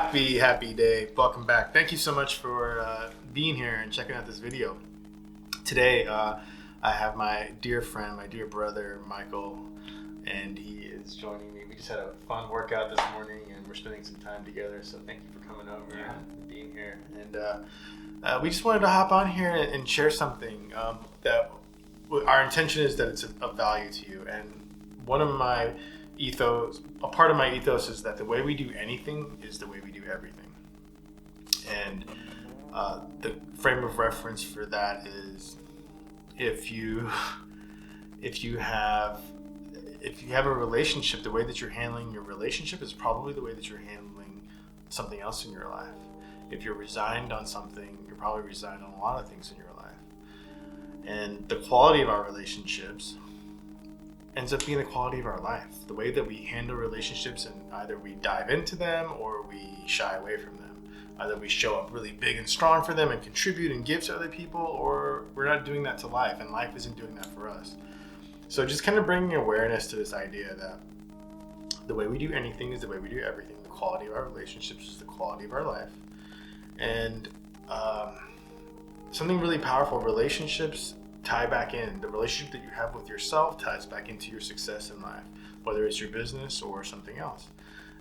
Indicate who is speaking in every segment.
Speaker 1: Happy day. Welcome back. Thank you so much for being here and checking out this video. Today, I have my dear friend, my dear brother, Michael, and he is joining me. We just had a fun workout this morning and we're spending some time together, so thank you for coming over and being here. And we just wanted to hop on here and share something that our intention is that it's of value to you. And one of my a part of my ethos is that the way we do anything is the way we do everything. And the frame of reference for that is if you have a relationship, the way that you're handling your relationship is probably the way that you're handling something else in your life. If you're resigned on something, you're probably resigned on a lot of things in your life. And the quality of our relationships ends up being the quality of our life. The way that we handle relationships, and either we dive into them or we shy away from them. Either we show up really big and strong for them and contribute and give to other people, or we're not doing that to life, and life isn't doing that for us. So just kind of bringing awareness to this idea that the way we do anything is the way we do everything. The quality of our relationships is the quality of our life. And something really powerful, relationships tie back in. The relationship that you have with yourself ties back into your success in life, whether it's your business or something else.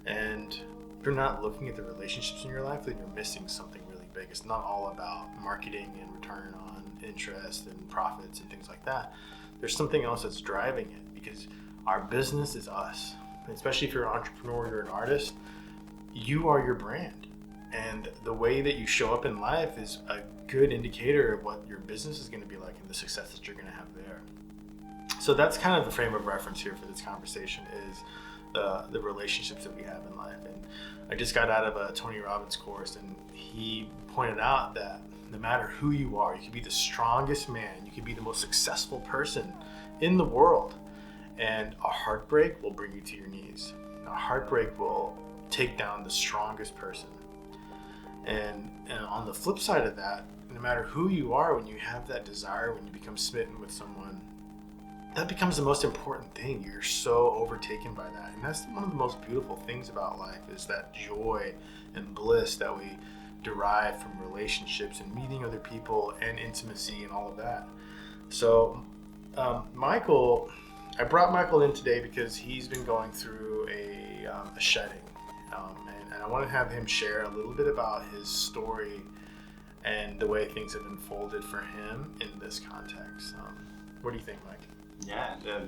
Speaker 1: And if you're not looking at the relationships in your life, then you're missing something really big. It's not all about marketing and return on interest and profits and things like that. There's something else that's driving it, because our business is us. And especially if you're an entrepreneur, you're an artist, you are your brand. And the way that you show up in life is a good indicator of what your business is going to be like and the success that you're going to have there. So that's kind of the frame of reference here for this conversation, is the relationships that we have in life. And I just got out of a Tony Robbins course, and he pointed out that no matter who you are, you can be the strongest man, you can be the most successful person in the world, and a heartbreak will bring you to your knees. A heartbreak will take down the strongest person. And on the flip side of that, no matter who you are, when you have that desire, when you become smitten with someone, that becomes the most important thing. You're so overtaken by that. And that's one of the most beautiful things about life, is that joy and bliss that we derive from relationships and meeting other people and intimacy and all of that. So Michael, I brought Michael in today because he's been going through a shedding. And I want to have him share a little bit about his story and the way things have unfolded for him in this context. What do you think, Mike?
Speaker 2: Yeah, I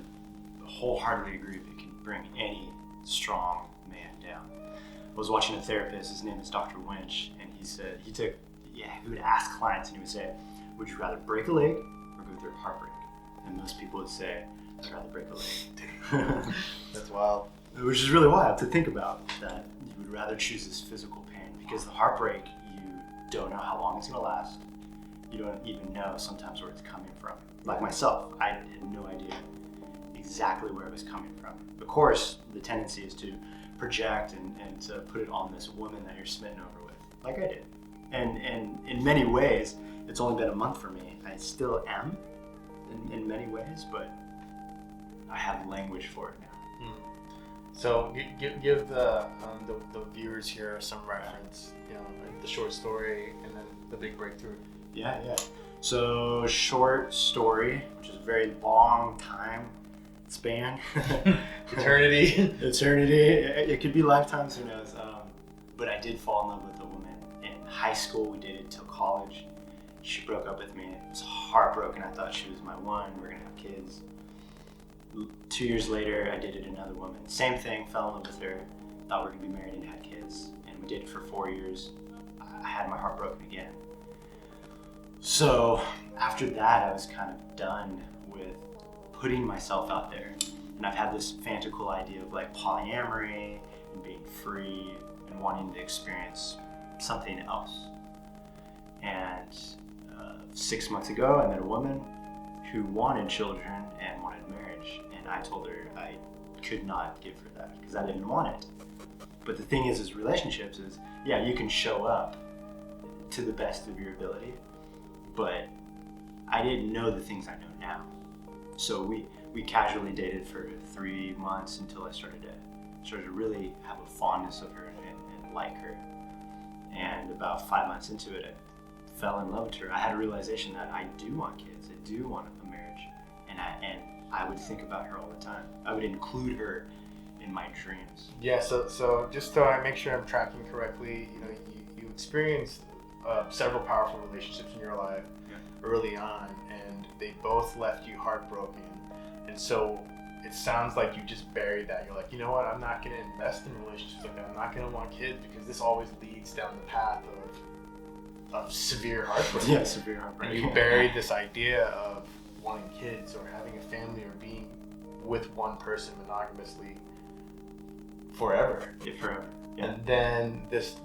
Speaker 2: wholeheartedly agree. It can bring any strong man down. I was watching a therapist, his name is Dr. Winch, and he said he would ask clients and he would say, would you rather break a leg or go through a heartbreak? And most people would say, I'd rather break a leg.
Speaker 1: That's wild.
Speaker 2: Which is really wild to think about, that you would rather choose this physical pain, because the heartbreak, you don't know how long it's going to last. You don't even know sometimes where it's coming from. Like myself, I had no idea exactly where it was coming from. Of course, the tendency is to project and to put it on this woman that you're smitten over with, like I did. And in many ways, it's only been a month for me. I still am in many ways, but I have language for it now.
Speaker 1: So give the viewers here some reference, the short story and then the big breakthrough.
Speaker 2: Yeah. So short story, which is a very long time span.
Speaker 1: Eternity.
Speaker 2: It could be lifetimes, who knows. But I did fall in love with a woman in high school. We dated till college. She broke up with me. It was heartbroken. I thought she was my one. We were gonna have kids. 2 years later, I dated another woman. Same thing, fell in love with her, thought we were gonna be married and had kids. And we dated for 4 years. I had my heart broken again. So after that, I was kind of done with putting myself out there. And I've had this fantastical idea of like polyamory and being free and wanting to experience something else. And 6 months ago, I met a woman who wanted children and wanted marriage, and I told her I could not give her that because I didn't want it. But the thing is relationships is, yeah, you can show up to the best of your ability, but I didn't know the things I know now. So we casually dated for 3 months until I started to really have a fondness of her and like her. And about 5 months into it, I fell in love with her. I had a realization that I do want kids. I do want a marriage. And I would think about her all the time. I would include her in my dreams.
Speaker 1: Yeah, so just so I make sure I'm tracking correctly, you experienced several powerful relationships in your life early on, and they both left you heartbroken. And so it sounds like you just buried that. You're like, you know what, I'm not going to invest in relationships like that. I'm not going to want kids because this always leads down the path of severe heartbreak.
Speaker 2: Yeah, severe heartbreak.
Speaker 1: And you buried this idea of wanting kids or having a family or being with one person monogamously forever.
Speaker 2: Yeah, forever. Yeah.
Speaker 1: And then this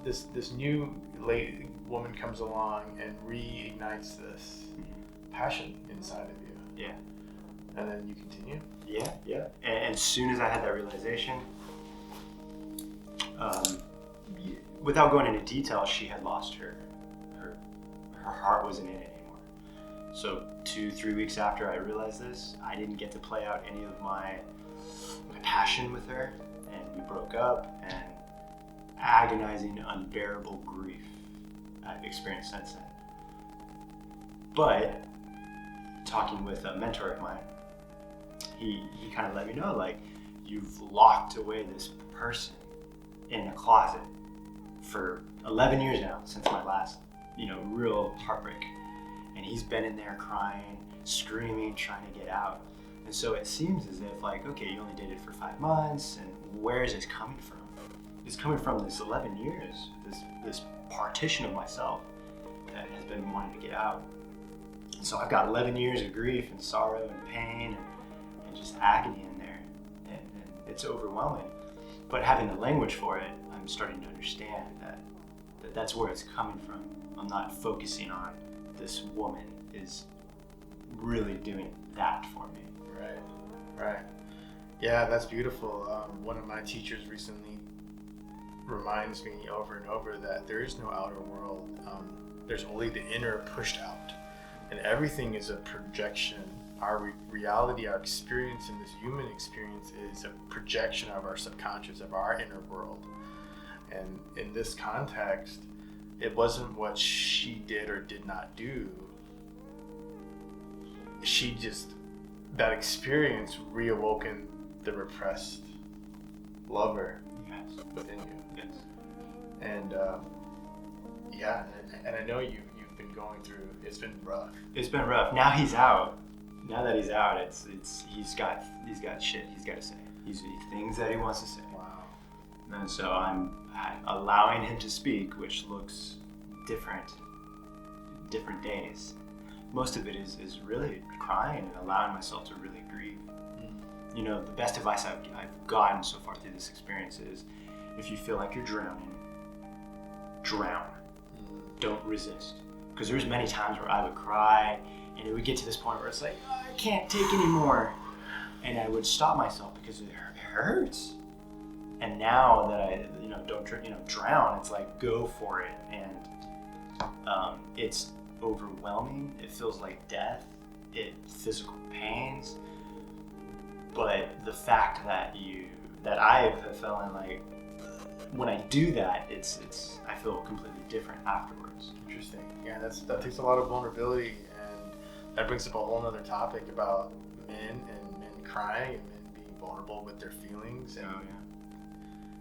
Speaker 1: new lady woman comes along and reignites this passion inside of you.
Speaker 2: Yeah.
Speaker 1: And then you continue.
Speaker 2: Yeah. And as soon as I had that realization, without going into detail, she had lost her heart wasn't in it anymore. So 2-3 weeks after I realized this, I didn't get to play out any of my passion with her, and we broke up. And agonizing, unbearable grief I've experienced since then. But talking with a mentor of mine, he kind of let me know, like, you've locked away this person in a closet for 11 years now, since my last, real heartbreak. And he's been in there crying, screaming, trying to get out. And so it seems as if, like, okay, you only dated for 5 months, and where is this coming from? It's coming from this 11 years, this partition of myself that has been wanting to get out. So I've got 11 years of grief and sorrow and pain and just agony in there, and it's overwhelming. But having the language for it, I'm starting to understand that that's where it's coming from. I'm not focusing on this woman is really doing that for me.
Speaker 1: Right. Yeah, that's beautiful. One of my teachers recently reminds me over and over that there is no outer world. There's only the inner pushed out. And everything is a projection. Our reality, our experience in this human experience is a projection of our subconscious, of our inner world. And in this context, it wasn't what she did or did not do. That experience reawoken the repressed lover within you.
Speaker 2: Yes.
Speaker 1: And and I know you've been going through. It's been rough.
Speaker 2: It's been rough. Now he's out. Now that he's out, he's got shit he's got to say. He's things that he wants to say.
Speaker 1: Wow.
Speaker 2: And so I'm allowing him to speak, which looks different days. Most of it is really crying and allowing myself to really grieve. The best advice I've gotten so far through this experience is, if you feel like you're drowning, drown. Don't resist. Because there's many times where I would cry, and it would get to this point where it's like, oh, I can't take anymore, and I would stop myself because it hurts. And now that I don't drown, it's like, go for it. And it's overwhelming. It feels like death. Physical pains. But the fact that I have felt like, when I do that, I feel completely different afterwards.
Speaker 1: Interesting. Yeah, that takes a lot of vulnerability, and that brings up a whole other topic about men crying and men being vulnerable with their feelings and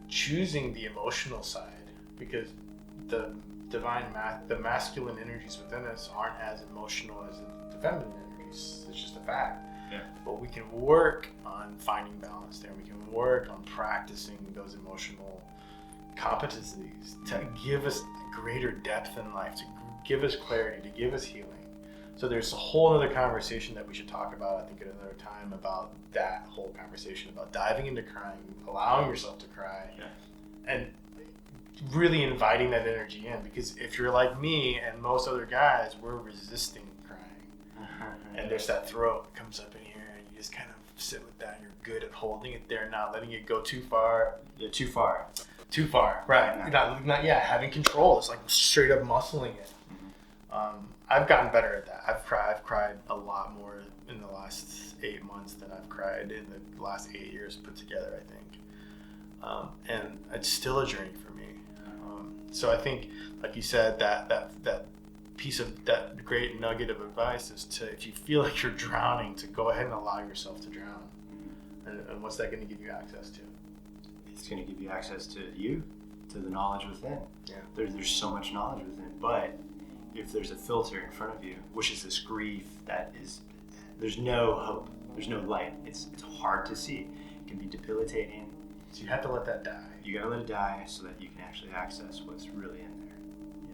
Speaker 1: choosing the emotional side, because the masculine energies within us aren't as emotional as the feminine energies. It's just a fact.
Speaker 2: Yeah.
Speaker 1: But we can work on finding balance there. We can work on practicing those emotional competencies to give us greater depth in life, to give us clarity, to give us healing. So there's a whole other conversation that we should talk about, I think, at another time, about that whole conversation, about diving into crying, allowing yourself to cry, and really inviting that energy in. Because if you're like me and most other guys, we're resisting crying. And there's that throat that comes up in here, and you just kind of sit with that. You're good at holding it there, not letting it go too far.
Speaker 2: Yeah, too far.
Speaker 1: Too far, right. Not having control. It's like straight up muscling it. I've gotten better at that. I've cried a lot more in the last 8 months than I've cried in the last 8 years put together, I think. And it's still a journey for me. So I think, like you said, that piece of that great nugget of advice is to, if you feel like you're drowning, to go ahead and allow yourself to drown. And what's that going to give you access to?
Speaker 2: It's going to give you access to you, to the knowledge within.
Speaker 1: Yeah.
Speaker 2: There's so much knowledge within, but if there's a filter in front of you, which is this grief there's no hope, there's no light. It's hard to see. It can be debilitating.
Speaker 1: So you have to let that die.
Speaker 2: You gotta let it die so that you can actually access what's really in there.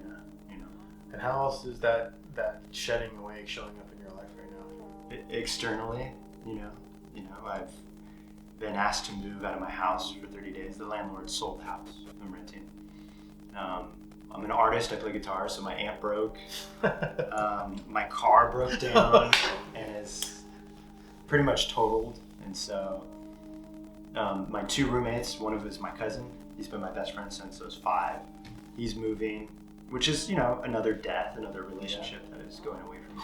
Speaker 1: Yeah.
Speaker 2: You know.
Speaker 1: And how else is that shedding away showing up in your life right now?
Speaker 2: Externally, I've been asked to move out of my house for 30 days. The landlord sold the house I'm renting. I'm an artist. I play guitar, so my amp broke. My car broke down and is pretty much totaled. And so my two roommates, one of them is my cousin. He's been my best friend since I was 5. He's moving, which is, another death, another relationship that is going away from me.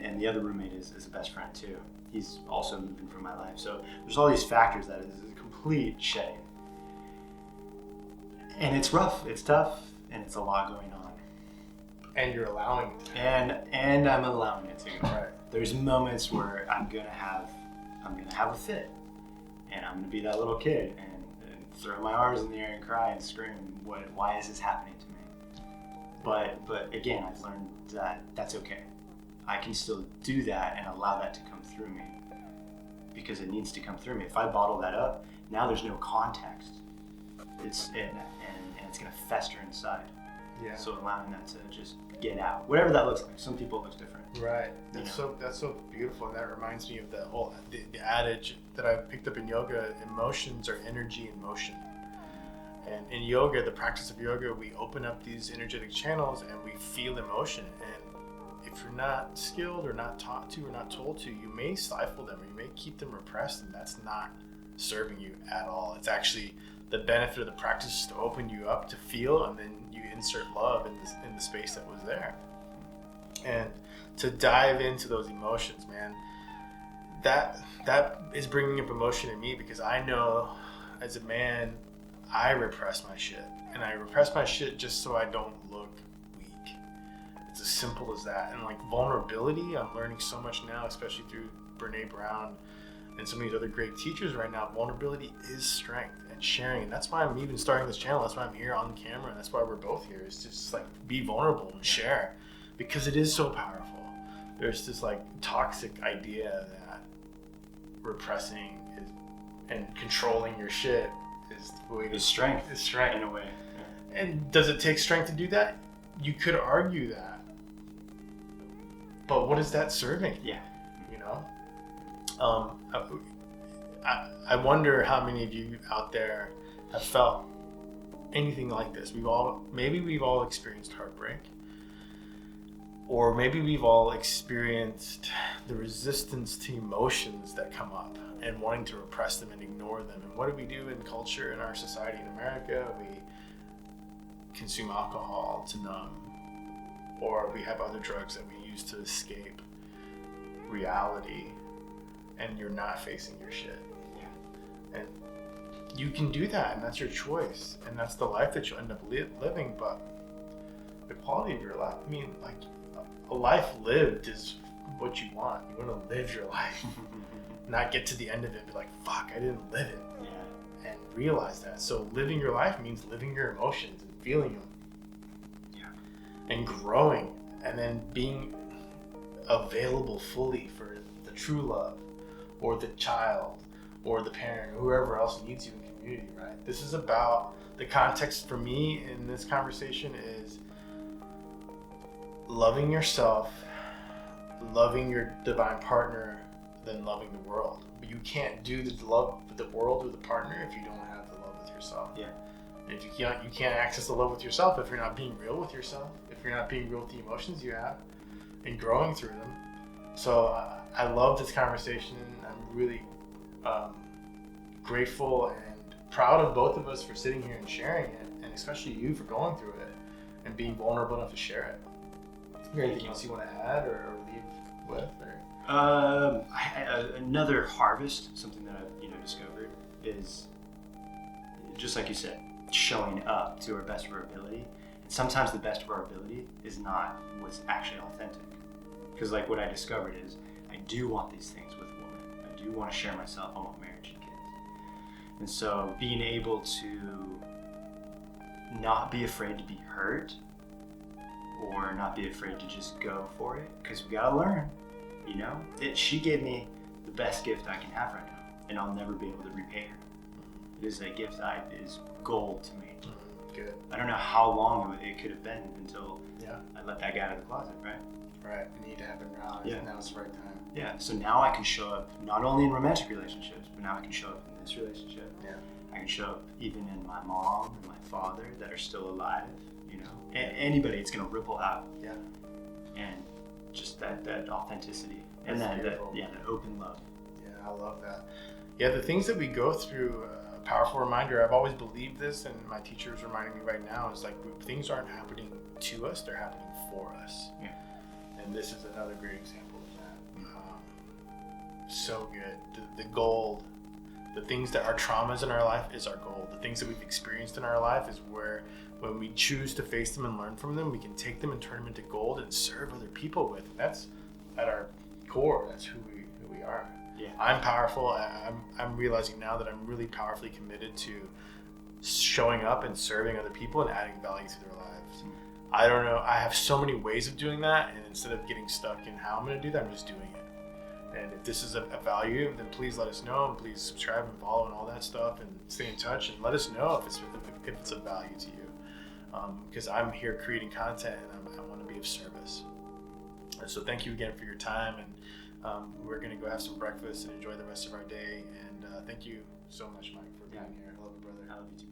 Speaker 2: And the other roommate is a best friend too. He's also moving from my life. So there's all these factors that is a complete shedding. And it's rough, it's tough, and it's a lot going on.
Speaker 1: And you're allowing it to.
Speaker 2: And I'm allowing it to.
Speaker 1: Right.
Speaker 2: There's moments where I'm gonna have a fit, and I'm gonna be that little kid and throw my arms in the air and cry and scream. Why is this happening to me? But again, I've learned that that's okay. I can still do that and allow that to come through me because it needs to come through me. If I bottle that up, now there's no context. And it's gonna fester inside.
Speaker 1: Yeah.
Speaker 2: So allowing that to just get out, whatever that looks like. Some people it looks different.
Speaker 1: Right. That's so beautiful, and that reminds me of the adage that I picked up in yoga: emotions are energy in motion. And in yoga, the practice of yoga, we open up these energetic channels and we feel emotion. And if you're not skilled or not taught to or not told to, you may stifle them or you may keep them repressed, and that's not serving you at all. It's actually the benefit of the practice is to open you up to feel, and then you insert love in the space that was there. And to dive into those emotions, man, that is bringing up emotion in me, because I know as a man, I repress my shit, and I repress my shit just so I don't look weak. It's as simple as that. And like vulnerability, I'm learning so much now, especially through Brene Brown and some of these other great teachers right now. Vulnerability is strength and sharing, and that's why I'm even starting this channel. That's why I'm here on camera, and that's why we're both here, is just like be vulnerable and share, because it is so powerful. There's this like toxic idea that repressing and controlling your shit is the way to
Speaker 2: strength.
Speaker 1: Is strength
Speaker 2: in a way. Yeah.
Speaker 1: And does it take strength to do that? You could argue that, but what is that serving?
Speaker 2: Yeah.
Speaker 1: I wonder how many of you out there have felt anything like this. Maybe we've all experienced heartbreak, or maybe we've all experienced the resistance to emotions that come up and wanting to repress them and ignore them. And what do we do in culture, in our society in America? We consume alcohol to numb, or we have other drugs that we use to escape reality, and you're not facing your shit. Yeah. And you can do that, and that's your choice, and that's the life that you'll end up living. But the quality of your life, I mean, like, a life lived is what you want. You want to live your life, not get to the end of it and be like, fuck, I didn't live it. Yeah. And realize that. So living your life means living your emotions and feeling them. Yeah. And growing, and then being available fully for the true love, or the child, or the parent, or whoever else needs you in community, right? This is about, the context for me in this conversation is loving yourself, loving your divine partner, then loving the world. But you can't do the love with the world with a partner if you don't have the love with yourself. Yeah. And if you can't access the love with yourself if you're not being real with yourself, if you're not being real with the emotions you have and growing through them. So I love this conversation. I'm really grateful and proud of both of us for sitting here and sharing it, and especially you for going through it and being vulnerable enough to share it. Is there anything else you want to add or leave with? Or?
Speaker 2: Another harvest, something that I've discovered, is just like you said, showing up to our best of our ability. And sometimes the best of our ability is not what's actually authentic. Because like what I discovered is I do want these things with women. I do want to share myself. I want marriage and kids. And so being able to not be afraid to be hurt or not be afraid to just go for it, because we gotta learn, you know? She gave me the best gift I can have right now, and I'll never be able to repay her. It is a gift that is gold to me.
Speaker 1: Good.
Speaker 2: I don't know how long it could have been until
Speaker 1: Yeah.
Speaker 2: I let that guy out of the closet, right?
Speaker 3: Right. It need to happen now.
Speaker 2: Yeah.
Speaker 3: Now is the right time.
Speaker 2: Yeah, so now I can show up not only in romantic relationships, but now I can show up in this relationship.
Speaker 1: Yeah.
Speaker 2: I can show up even in my mom and my father that are still alive, you know. Anybody, it's gonna ripple out.
Speaker 1: Yeah.
Speaker 2: And just that authenticity
Speaker 1: That's
Speaker 2: and that
Speaker 1: beautiful.
Speaker 2: that open love.
Speaker 1: Yeah, I love that. Yeah, the things that we go through, a powerful reminder, I've always believed this, and my teacher is reminding me right now, is like things aren't happening to us, they're happening for us.
Speaker 2: Yeah.
Speaker 1: And this is another great example of that. So good. The gold, the things that are traumas in our life is our gold. The things that we've experienced in our life is where, when we choose to face them and learn from them, we can take them and turn them into gold and serve other people with. That's at our core. That's who we are.
Speaker 2: Yeah.
Speaker 1: I'm powerful. I'm realizing now that I'm really powerfully committed to showing up and serving other people and adding value to their lives. I don't know. I have so many ways of doing that, and instead of getting stuck in how I'm going to do that, I'm just doing it. And if this is a value, then please let us know, and please subscribe and follow and all that stuff, and stay in touch, and let us know if it's of value to you. Because I'm here creating content, and I want to be of service. And so thank you again for your time, and we're going to go have some breakfast and enjoy the rest of our day. And thank you so much, Mike, for being here. I love you, brother.
Speaker 2: I love you too.